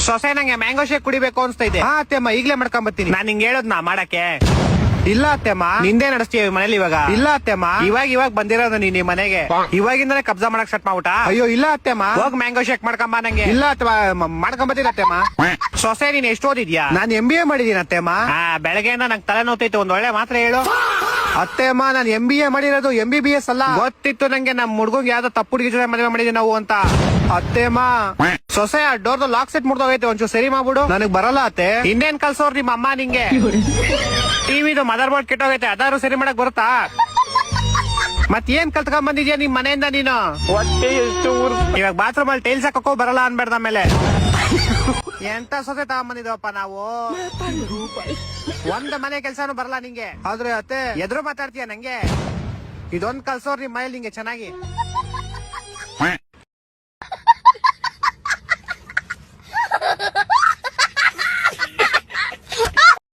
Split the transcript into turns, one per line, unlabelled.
ಸೊಸೆ ನಂಗೆ mango shake ಕುಡಿಬೇಕು ಅನ್ಸ್ತೈತೆ.
ಹಾ ಅತ್ತೆಮ್ಮ ಈಗ್ಲೇ ಮಾಡ್ಕೊಂಡ್ ಬರ್ತೀನಿ.
ನಾನ್ ನಿಂಗೆ ಹೇಳೋದ್ನಾ ಮಾಡಕ್ಕೆ?
ಇಲ್ಲ ಅತ್ತೆಮ್ಮ.
ನಿಂದೇ ನಡೆಸ್ತೀಯ ಮನೇಲಿ ಇವಾಗ?
ಇಲ್ಲ ಅತ್ತೆಮ್ಮ.
ಇವಾಗ ಬಂದಿರೋದು ನೀನ್ ಈ ಮನೆಗೆ, ಇವಾಗಿಂದಾನೆ ಕಬ್ಜಾ ಮಾಡಕ್ ಸ್ಟಾರ್ಟ್ ಮಾಡ್ಬಿಟ್ಟ.
ಅಯ್ಯೋ ಇಲ್ಲ ಅತ್ತೆಮ್ಮ.
ಹೋಗ್ ಮ್ಯಾಂಗೋ ಶೇಕ್ ಮಾಡ್ಕೊಂಬ ನಂಗೆ.
ಇಲ್ಲ ಅತ್ತೆಮ್ಮ ಮಾಡ್ಕೊಂಡ್ ಬರ್ತೀನಿ ಅತ್ತೆಮ್ಮ.
ಸೊಸೆ ನೀನ್ ಎಷ್ಟು ಓದಿದ್ಯಾ?
ನಾನು MBA ಮಾಡಿದೀನಿ ಅತ್ತೆಮ್ಮ.
ಬೆಳಗ್ಗೆಯಿಂದ ನಂಗೆ ತಲೆ ನೋತೈತೆ, ಒಂದ್ ಒಳ್ಳೆ ಮಾತ್ರ ಹೇಳು.
ಅತ್ತೆಮ್ಮ ನಾನು MBA ಮಾಡಿರೋದು MBBS ಅಲ್ಲ.
ಗೊತ್ತಿತ್ತು ನಂಗೆ ನಮ್ ಹುಡ್ಗಂಗ್ ಯಾವ್ದೋ ತಪ್ಪು ಹುಡುಗಿ ಜೊತೆ ಮದುವೆ ಮಾಡಿದ್ವಿ ನಾವು ಅಂತ.
ಅತ್ತೆಮ್ಮ
ಸೊಸೆ ಡೋರ್ದು ಲಾಕ್ ಸೆಟ್ ಮುರ್ದೋಗೈತೆ, ಒಂಚೂರು ಸರಿ ಮಾಡ್ಬಿಡು.
ನನಗ್ ಬರಲ್ಲ ಅತ್ತೆ.
ಇನ್ನೇನ್ ಕಲ್ಸೋರ್ ನಿಮ್ಮ ಅಮ್ಮ ನಿಂಗೆ? ಟಿವಿದು ಮದರ್ ಬೋರ್ಡ್ ಕೆಟ್ಟೋಗೈತೆ, ಅದಾರು ಸರಿ ಮಾಡಕ್ ಬರುತ್ತಾ? ಮತ್ತೇನ್ ಕಲ್ತ್ಕೊಂಡ್ ಬಂದಿದ್ಯಾ ನಿಮ್ ಮನೆಯಿಂದ ನೀನು? ಇವಾಗ ಬಾತ್ರೂಮ್ ಅಲ್ಲಿ ಟೈಲ್ಸ್ ಹಾಕೋ ಬರಲ್ಲ ಅನ್ಬೇಡ್ದ ಮೇಲೆ. ಎಂತ ಸೊಸೆ ತಗೊಂಬಂದಿದವಪ್ಪ ನಾವು. ಒಂದ್ ಮನೆ ಕೆಲ್ಸಾನು ಬರಲ್ಲ ನಿಂಗೆ.
ಆದ್ರೆ ಅತ್ತೆ
ಎದ್ರು ಮಾತಾಡ್ತೀಯ ನಂಗೆ? ಇದೊಂದ್ ಕಲ್ಸೋರ್ ನಿಮ್ ಮನೇಲಿ ನಿಂಗೆ ಚೆನ್ನಾಗಿ.